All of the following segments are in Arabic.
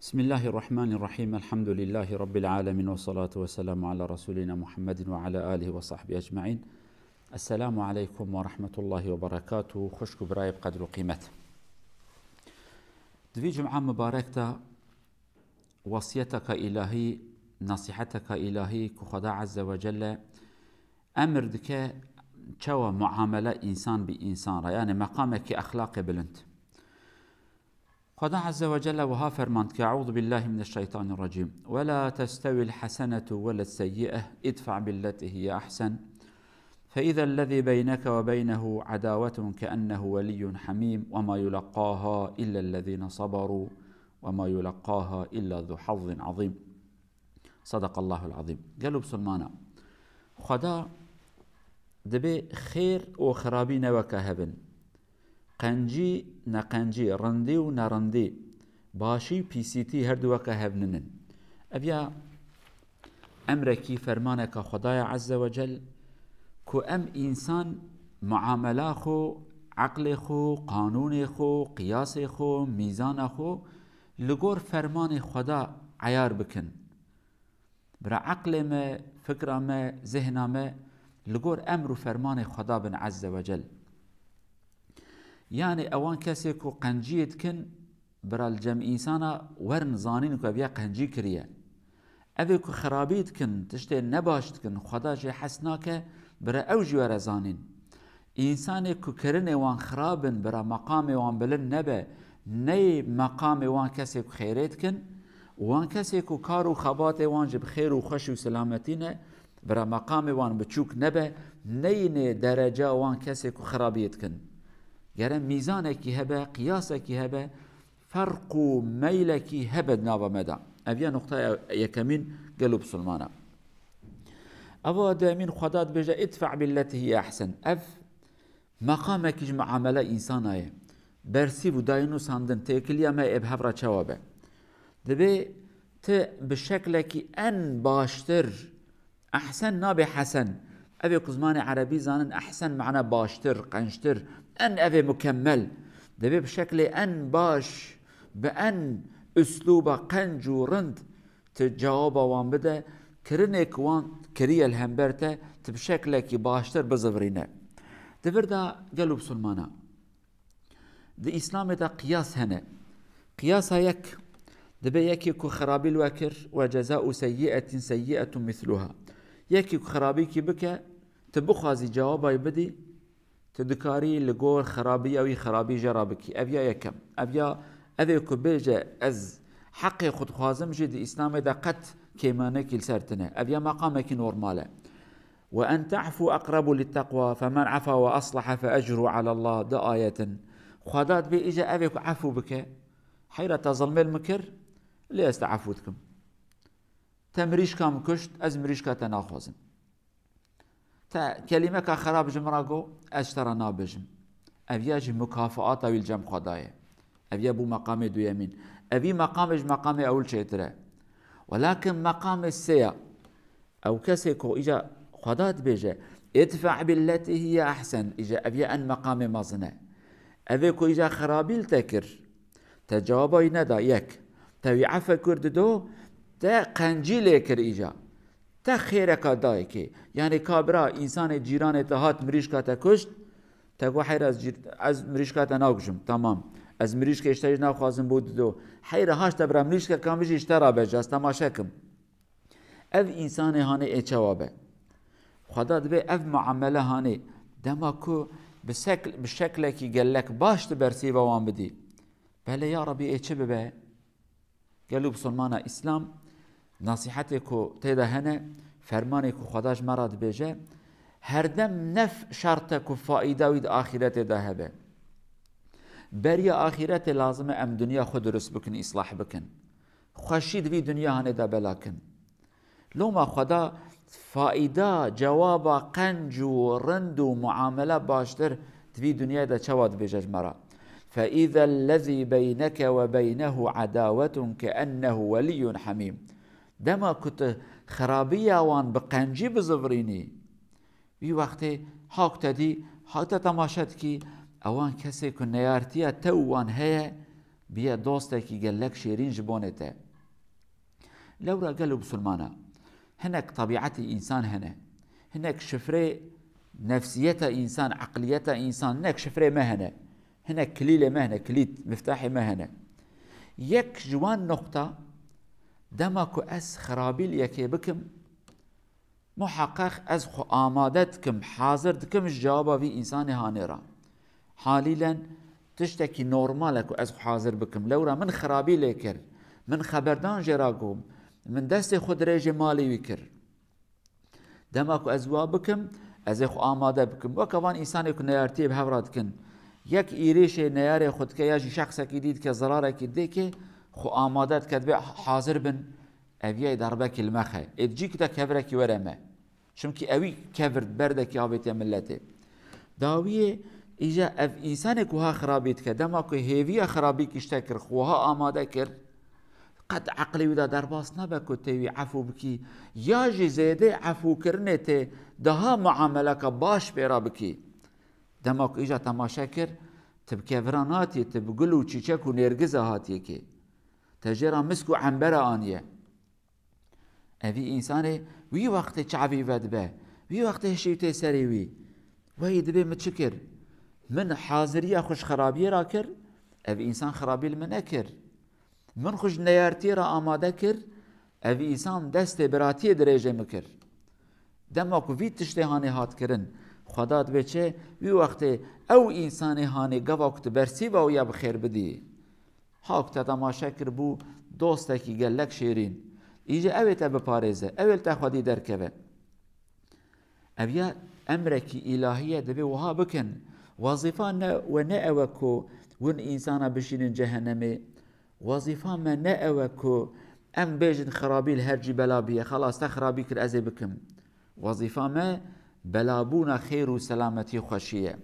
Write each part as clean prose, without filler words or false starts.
بسم الله الرحمن الرحيم. الحمد لله رب العالمين، والصلاة والسلام على رسولنا محمد وعلى آله وصحبه أجمعين. السلام عليكم ورحمة الله وبركاته. خوشكو براي بقدر وقيمته. دوی جمعة مباركة وصيتك إلهي نصيحتك إلهي كخدا عز وجل أمر دك چوا معاملة إنسان بإنسان يعني مقامك أخلاق بلند. خدا عز وجل وها فرمانت أعوذ بالله من الشيطان الرجيم ولا تستوي الحسنة ولا السيئة ادفع بالتي هي أحسن فإذا الذي بينك وبينه عداوة كأنه ولي حميم وما يلقاها إلا الذين صبروا وما يلقاها إلا ذو حظ عظيم. صدق الله العظيم. قالوا بسلمانا خدا دبي خير وخرابي نوكهبن قنجي نقنجي رندي ونرندي باشي بي سي تي هردوكا هبنن أبيا أمركي فرمانك خدايا عز وجل كو أم إنسان معاملة خو عقل خو قانون خو قياس خو ميزان خو لغور فرمان خدا عيار بكن برا عقل ما فكرة ما ذهن ما لغور أمر فرمان خدا بن عز وجل يعني اوان کسی کو قنجیت کن برا الجمع انسانا ورن زانین کو بیا قنجی کریه اوی کو خرابیت کن تشته نباشت کن خدا جه حسناکه برا اوجی ور زانین انسان کو کرن وان خرابن برا مقام وان بلن نبه نی مقام وان کسی کو خیرت کن وان کسی کو کار و خبات وان جب خیر و خوش و سلامتینه برا مقام وان بچوک نبه نی درجه وان کسی کو خرابیت کن يعني ميزانك هبه قياسك هبه فرق ميلك هبه نابا مدى أبيا نقطة يكمين قالوا بسلمانا أبو دامين خداد بجا ادفع بالتي هي أحسن مقامك جمع عملا إنساناي برسي وداينو ساندن تيكليا ما إبهفرا شوابه دبي بشكلك أن باشتر أحسن نابي حسن أبي قزمان عربي زانن أحسن معنا باشتر قنشتر أن أبي مكمل دبي بشكل أن باش بأن أسلوب قنج ورند تجاوب وان بدا كرنك وان كريا الهمبرتا تبشكلك باشتر بزفرينا دبردا قالوا بسلمانا دي إسلام دا قياس هنا قياس يك دبي يكي كو خرابي الوكر وجزاء سيئة سيئة مثلها يكي كو خرابي كي بك تبخازي جوابا يبدي تدكاري لقول خرابي أو خرابي جرابكي أبيا يكم أبيا أذيكو بيجا أز حقي خد خوازم جد إسلام دا قد كيمانك السرتنا أبيا مقامك نورمالا وأن تعفو أقرب للتقوى فمن عفا وأصلح فأجره على الله دا آية خدات بي إجا أذيكو عفو بك حيرة تظلم المكر ليه استعفوتكم تمريش كام كشت أز مريش كاتناخوزم تا كلمة خراب جمراغو اشترى نابجم أبياج مكافآت أو الجم خدايا أبيا بو مقام دو يمين أبي مقامج مقام أول شيء ترى ولكن مقام السيا أو كسيكو إجا خدات بيجا ادفع بالتي هي أحسن إجا أبيا أن مقام مظنة أبيكو إجا خرابيل تكر تجاوبا يندا يك تاوي عفا كرددو تا قنجي ليكر إجا تا خيرك دايكي يعني كابرا إنسان جيران تهات مريشكا تكشت تقو حير از مريشكا تناقشم تمام از مريشكا اشتريش ناخوازم بود دو حير هاش تبرا مريشكا كامش اشترى بجاز تماشاكم اف إنسان هاني ايچوابه خدا دبي اف معامله هاني دماكو بشكل كي قالك باش تبرسي وان بدي بله يا ربي ايچه ببه قالوا بسلمانا إسلام نصيحتكو تيدا هنا فرمانكو خداش مراد بيجا هردم نف شرطكو فائده ويد آخرت ده هبه بريا آخرت لازم ام دنيا خود درست بكن إصلاح بكن خوشيد في دنيا هنه ده بلاكن لو ما خدا فائده جوابا قنج و رند و معامله باشتر في دنيا ده چواد بيجاج مرا فإذا الذي بينك وبينه عداوة كأنه ولي حميم دما كنت خرابية وان بقنجي بزفريني بي وقتي حاك تدي حاك تتماشت كي اوان كسي كن نيارتيا توان هيا بیا دوستێکی گەلەک شێرین ji بۆنێتە لەورە گەل و بسلمانە هەنێک طبیعەتی ئینسان هەنە هەنێک شفرێ نفسیەتە ئینسان عقلیەتە ئینسان هەنێک شفرێ مە هەنە هەنێک کلیلێ مە هەنە کلیت مفتاحی مە هەنە یەک جوان نقطە دەما ku ez xerabî li yekê bikim muheqqeq ez xwe amade dikim hazir dikim ji cewaba vî însanê hanê ra halîlen tiştekî normal e ku ez xwe hazir bikim lewra min xerabî lê kir min xeberdan jê ra gom min destê xwe dirêjê malê wî kir dema ku ez wa bikim ez ê xwe amade bikim weke van însanê ku neyartiyê bi hev ra dikin yek êrişê neyarê xwe dike ya jî şexsekî dî dike zerarekî dêkê xwe amade dike divê hazir bin ev yê derbekî li me xe ê dicî te kevirekî were me çimkî ewî kevir berdekî avêtiya milletê dawiyê îja ev însanê ku ha xerabî dike dema ku hêviya xerabîkî şte kir xweha amade kir قد عقلي ودا درباس نبك تيوي عفو بكي يا جي زيدي عفو كرنتي دها معاملك باش بيرا بكي دمك اجا تماشا كر تبكي فراناتي تبقلو تشيشك ونرجزا هاتيكي تجرا مسكو عنبرا انيه افي انساني وي وقت شعبي ودبه وي وقت شيتي سريوي وي دبي متشكر من حاضريه خوش خرابيه راكر افي انسان خرابي المنكر من خوش نیارتی را آماده کر اوی انسان دست براتی درجه مکر دما کو وی تشته هانی هات کرن خدا دبه چه وی وقت او انسان هانی گواکت برسی و یا بخیر بدی هاک تماشا کر بو دوسته کی گلک شیرین ایجا اویت بپارزه اویل تخوادی درکبه اویا امرکی الهیه دبه وها بکن وظیفه و نه اوکو ون انسان بشینن جهنمه وظيفة ما نأوكو أم بيجن خرابي الهرجي بلابية خلاص تخرابي كر أزي بكم وظيفة ما بلابونا خير وسلامتي خوشية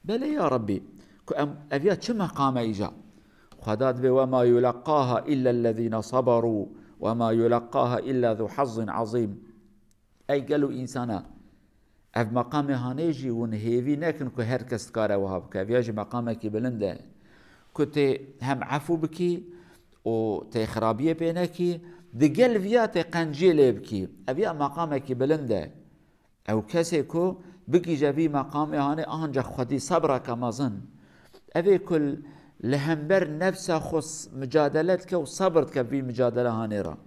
بل يا ربي كو أم أبيات شو مقام إيجا خداد بي وما يلقاها إلا الذين صبروا وما يلقاها إلا ذو حظ عظيم أي قالوا إنسانا أف مقام هانيجي ونهيفي نكن كو هركس كارا وهابك أبياجي مقامك بلنده كنت هم عفو بكي و تي خرابيه بينكي دقل فيا تي قنجيلي بكي ابيا مقامك بلنده او كسي كو بكي جابي مقامي هاني انجا خدي صبرك مازن ابي كل لهمبر نفسه خص مجادلتك وصبرتك في مجادله هاني را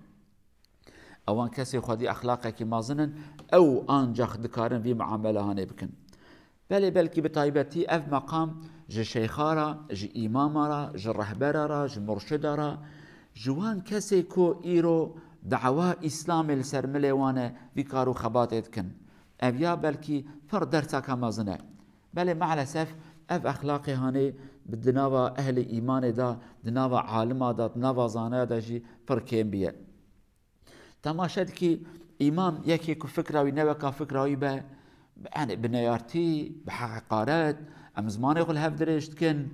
اوان كسي خدي اخلاقك مازنن او انجا دكارن في معامله هاني بكن بلكي بطيبتي اف مقام جي شيخارا جي إمامارا جي رهبرارا جي مرشدارا جوان كسي كو إيرو دعوة إسلام السرملي وانا بيكارو خباتت كن أبيا بلكي فر درسا كمازنة بل مع الأسف أف أخلاقي هاني بدناوا أهل إيمان دا دناوا عالم دا دناوا زانا دا جي فر كيم بيه تماشد كي إمام يكي كو فكراوي نوكا فكراوي با يعني بنيارتي بحقارات ام زمان يقول هف دريشت كن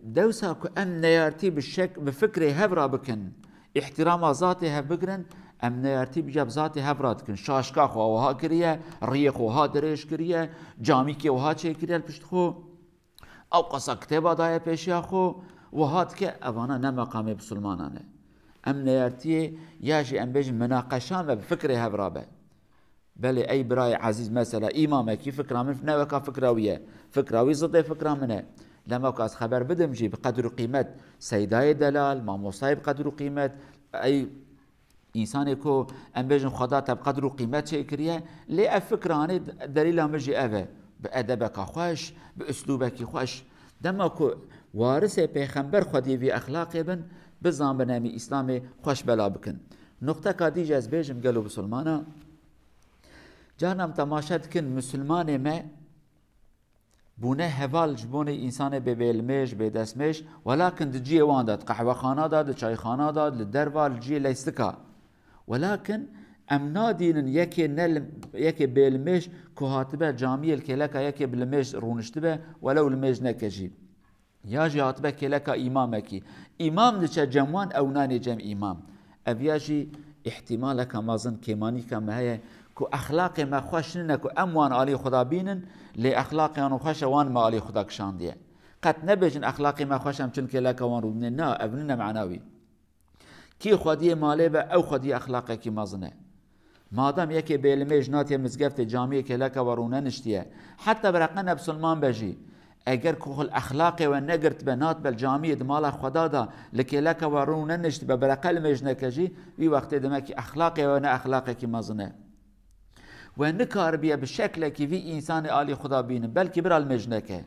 دوسا كو ام نيارتي بالشك بفكري هفرا بكن احترام ذاتي هف بكرن ام نيارتي بجاب ذاتي هفرا بكن شاشكا خو وها كريه ريق وها دريش كريه جامي كي وها چه كريه البشت خو او قصا كتابا دايا پیشيا خو وهات كي اوانا نمقام بسلمانانه ام نيارتي ياجي ام بيجي مناقشان بفكري هفرا بكن بله أي براي عزيز مثلا إمامك فكرة من نوكا فكراوية فكراوي ضد فكرة منه لما كاس خبر بدم جي بقدر قيمة سيداي دلال ما مصايب بقدر قيمة أي إنسان كو أم بيجن خداته بقدر قيمة شيء كريه ليه الفكرة هني دليل مجي أبا بأدبك خوش بأسلوبك خوش دما كو وارث پیغمبر خدي في أخلاق ابن بزام بنامي إسلامي خوش بلا بكن نقطة كادي جاز بيجم قالوا بسلمانا جانم تماشد کن مسلمان ما بونه هوال جبونه انسان به بیلمش به دسمش ولكن دجی وان داد قهوه خانه داد چای خانه داد لدروال جی لیستکا ولكن امنا دینن یکی بیلمش که هاتبه جامعه الکلکا یکی بلمش رونشتبه ولو المش نکجی یا جی هاتبه کلکا امامکی امام دچه جموان او نانی جم امام اویاجی احتمالك مازن كيماني كما هي كو اخلاق ما خوش نكو اموان علي خدا بينن لاخلاق انو خوش وان ما علي خدا كشانديه قد نبجن اخلاقی ما خوشم چون که لکوان رو نه ابننا معناوی کی خودی ماله به او خودی اخلاقی کی مزنه مادام یکی بیلمه جنات مزگفت جامعه که لک ورونه نشتیه حتی برقنا بسلمان بجی اگر کل اخلاقی و نگرت بنات بل جامعه مال خدا دا لکی لک ورونه نشتی به برقل مجنکجی وی وقت دمکی اخلاقی و نه اخلاقی کی مزنه و نکار بیا به شکل که وی انسان عالی خدا بینه بلکه برال مجنکه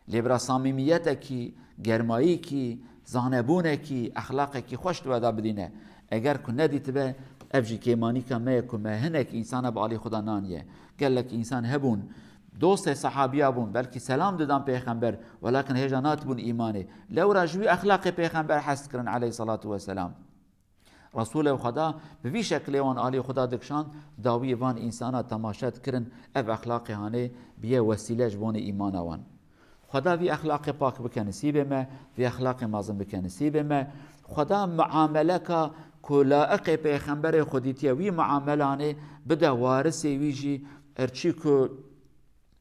لیبرا صمیمیت کی گرمایی کی زانبونه کی اخلاق کی خوش تو ادا بدینه اگر کو ندیت به افجی کیمانی کمه کمه هنک انسان با علی خدا نانیه قال لك انسان هبون دوست صحابیا بون بلکه سلام دادن پیغمبر ولكن هجانات بون ایمانه لو راجوی اخلاق پیغمبر حس کرن علیه الصلاة والسلام رسول خدا به شکل وان علی خدا دکشان داوی وان انسان تماشات کرن اف اخلاق هانه بیه وسیله جبون ایمان وان خدا وی اخلاق پاک بکن نصیب ما وی اخلاق مازن بکن نصیب ما خدا معامله کا کلاق پیغمبر خودیتی وی معاملانه بده وارث ویجی هرچی کو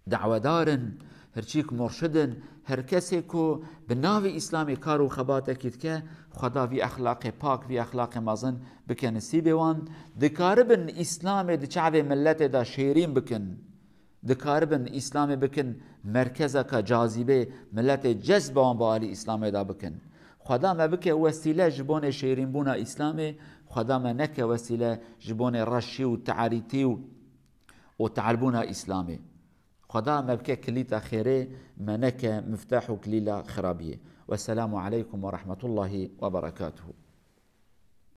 دعوادارن هرچی کو مرشدن هر کسی کو به ناو اسلامی کارو خبات کید که خدا وی اخلاق پاک وی اخلاق مازن بکن نصیب وان دکاربن اسلام دچعب ملت دا شیرین بکن دکاربن اسلام بکن مرکزه که جاذبه ملت جذب آن با علی اسلام دا بکن خدا ما بکه وسیله جبون شیرین بونا اسلام خدا ما نکه وسیله جبون رشی و تعریتی و تعربونا اسلامه خدا ما بکه کلیت خیره ما نکه مفتاح کلیل خرابیه والسلام عليكم ورحمة الله وبركاته